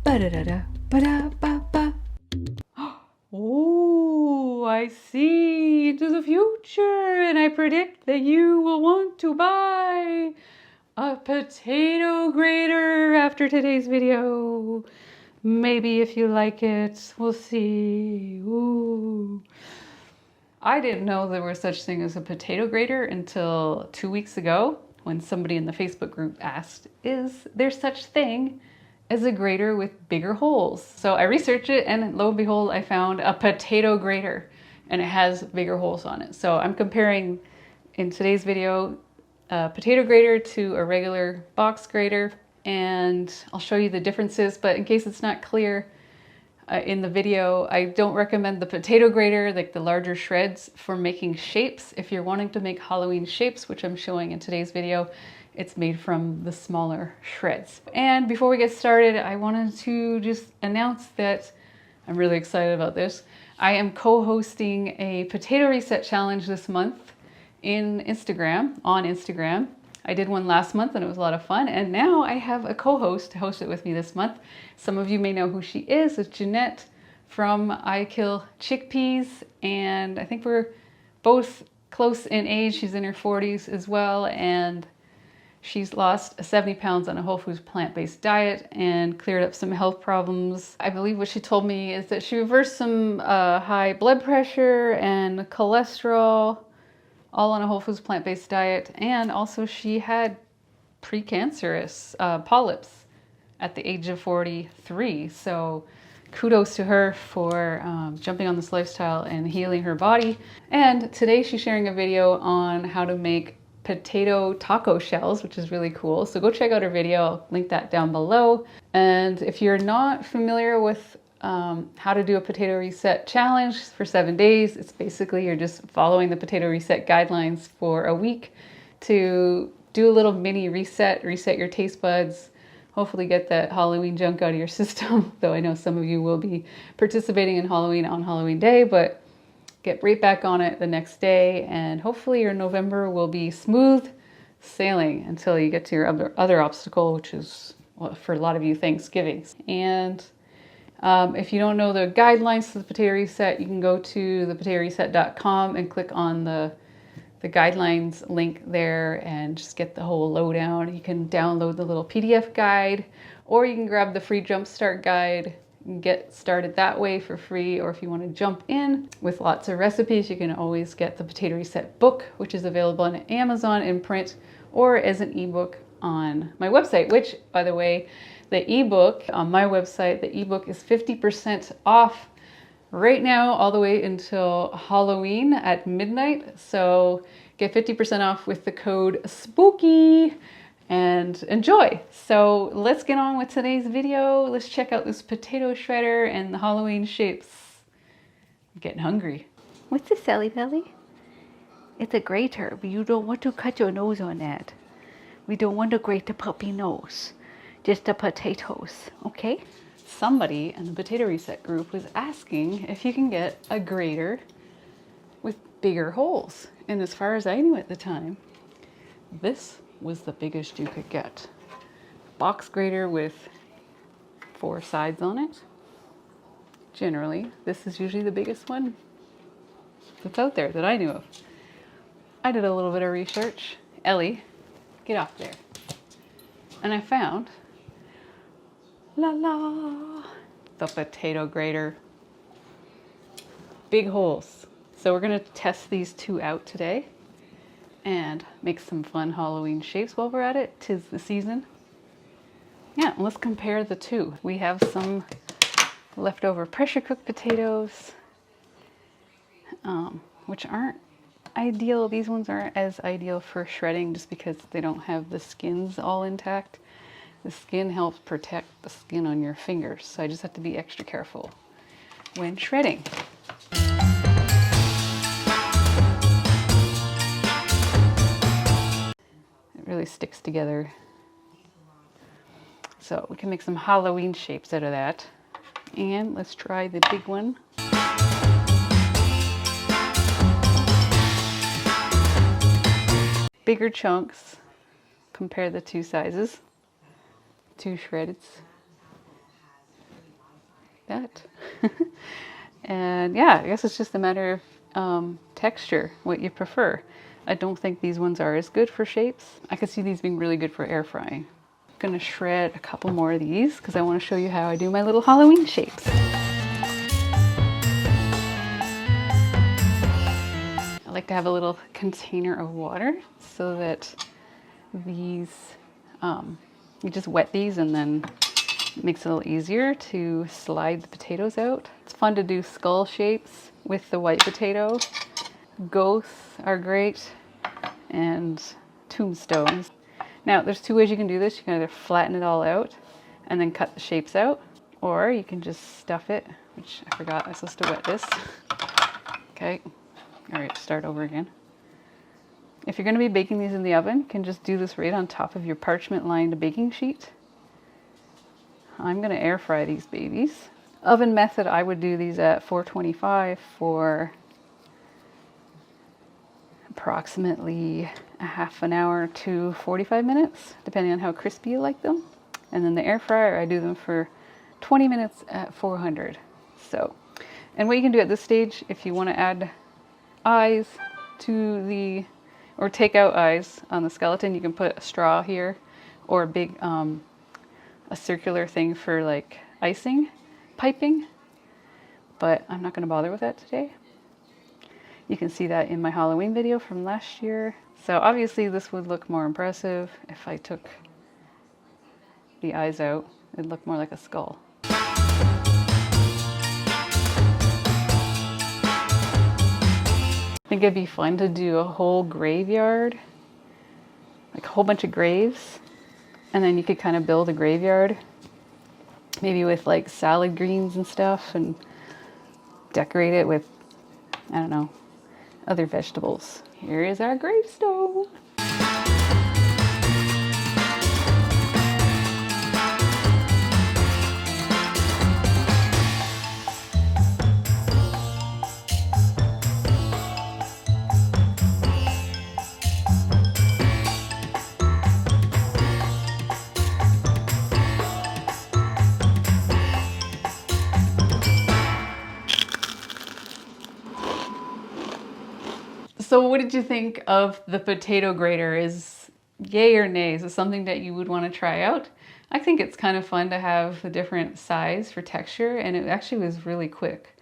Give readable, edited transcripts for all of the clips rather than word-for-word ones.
Ba-da-da-da, ba-da-ba-ba. Oh, I see into the future, and I predict that you will want to buy a potato grater after today's video. Maybe if you like it, we'll see. Ooh. I didn't know there was such thing as a potato grater until 2 weeks ago when somebody in the Facebook group asked, is there such thing as a grater with bigger holes? So I researched it, and lo and behold, I found a potato grater, and it has bigger holes on it. So I'm comparing in today's video a potato grater to a regular box grater, and I'll show you the differences, but in case it's not clear in the video, I don't recommend the potato grater, like the larger shreds, for making shapes. If you're wanting to make Halloween shapes, which I'm showing in today's video, it's made from the smaller shreds. And before we get started, I wanted to just announce that I'm really excited about this. I am co-hosting a potato reset challenge this month on Instagram. I did one last month and it was a lot of fun, and now I have a co-host to host it with me this month. Some of you may know who she is. It's Jeannette from I Kill Chickpeas, and I think we're both close in age. She's in her 40s as well, and she's lost 70 pounds on a whole foods plant-based diet and cleared up some health problems. I believe what she told me is that she reversed some high blood pressure and cholesterol, all on a whole foods plant-based diet, and also she had precancerous polyps at the age of 43. So kudos to her for jumping on this lifestyle and healing her body. And today she's sharing a video on how to make potato taco shells, which is really cool. So go check out her video. I'll link that down below. And if you're not familiar with how to do a potato reset challenge for 7 days, it's basically you're just following the potato reset guidelines for a week to do a little mini reset your taste buds, hopefully get that Halloween junk out of your system, though I know some of you will be participating in Halloween on Halloween Day, but get right back on it the next day, and hopefully your November will be smooth sailing until you get to your other obstacle, which is, well, for a lot of you, Thanksgiving. And if you don't know the guidelines to the potato reset, you can go to thepotatoreset.com and click on the guidelines link there and just get the whole lowdown. You can download the little PDF guide, or you can grab the free Jumpstart guide and get started that way for free. Or if you want to jump in with lots of recipes, you can always get the Potato Reset book, which is available on Amazon in print or as an ebook on my website, which, by the way, the ebook on my website, the ebook is 50% off right now all the way until Halloween at midnight. So get 50% off with the code SPOOKY and enjoy. So let's get on with today's video. Let's check out this potato shredder and the Halloween shapes. I'm getting hungry. What's a Sally Belly? It's a grater, but you don't want to cut your nose on that. We don't want to grate the puppy nose. Just the potatoes, okay? Somebody in the Potato Reset group was asking if you can get a grater with bigger holes. And as far as I knew at the time, this was the biggest you could get. Box grater with 4 sides on it. Generally, this is usually the biggest one that's out there that I knew of. I did a little bit of research. Ellie, get off there. And I found the potato grater. Big holes. So we're gonna test these two out today and make some fun Halloween shapes while we're at it. 'Tis the season. Yeah, let's compare the two. We have some leftover pressure cooked potatoes, which aren't ideal. These ones aren't as ideal for shredding just because they don't have the skins all intact. The skin helps protect the skin on your fingers, so I just have to be extra careful when shredding. It really sticks together. So we can make some Halloween shapes out of that. And let's try the big one. Bigger chunks, compare the two sizes. 2 shreds. that. And yeah, I guess it's just a matter of texture, what you prefer. I don't think these ones are as good for shapes. I could see these being really good for air frying. I'm gonna shred a couple more of these because I want to show you how I do my little Halloween shapes. I like to have a little container of water so that these, you just wet these and then it makes it a little easier to slide the potatoes out. It's fun to do skull shapes with the white potato. Ghosts are great, and tombstones. Now, there's two ways you can do this. You can either flatten it all out and then cut the shapes out, or you can just stuff it, which I forgot I was supposed to wet this. Okay, all right, start over again. If you're going to be baking these in the oven, you can just do this right on top of your parchment-lined baking sheet. I'm going to air fry these babies. Oven method, I would do these at 425 for approximately a half an hour to 45 minutes, depending on how crispy you like them. And then the air fryer, I do them for 20 minutes at 400. So, and what you can do at this stage, if you want to add eyes to the, or take out eyes on the skeleton, you can put a straw here or a big, a circular thing for like icing, piping, but I'm not going to bother with that today. You can see that in my Halloween video from last year. So obviously this would look more impressive if I took the eyes out. It'd look more like a skull. I think it'd be fun to do a whole graveyard, like a whole bunch of graves, and then you could kind of build a graveyard, maybe with like salad greens and stuff, and decorate it with, I don't know, other vegetables. Here is our gravestone. So what did you think of the potato grater? Is yay or nay? Is it something that you would want to try out? I think it's kind of fun to have a different size for texture, and it actually was really quick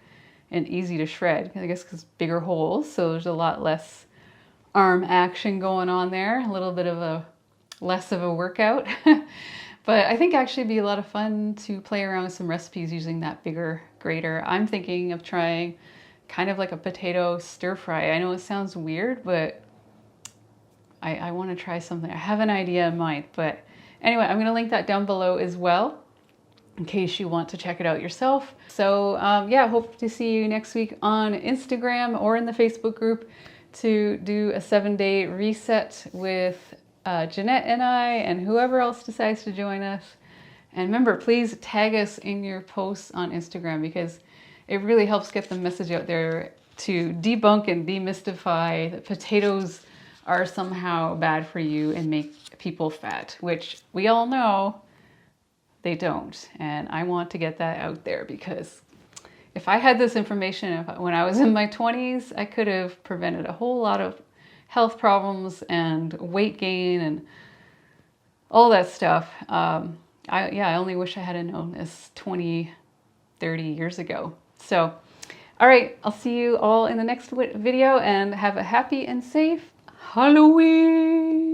and easy to shred. I guess because bigger holes, so there's a lot less arm action going on there, a little bit of a less of a workout. But I think actually it'd be a lot of fun to play around with some recipes using that bigger grater. I'm thinking of trying kind of like a potato stir fry. I know it sounds weird, but I want to try something. I have an idea in mind, but anyway, I'm going to link that down below as well in case you want to check it out yourself. So yeah, hope to see you next week on Instagram or in the Facebook group to do a 7-day reset with Jeannette and I and whoever else decides to join us. And remember, please tag us in your posts on Instagram because it really helps get the message out there to debunk and demystify that potatoes are somehow bad for you and make people fat, which we all know they don't. And I want to get that out there because if I had this information when I was in my 20s, I could have prevented a whole lot of health problems and weight gain and all that stuff. I only wish I had known this 20, 30 years ago. So, all right, I'll see you all in the next video and have a happy and safe Halloween.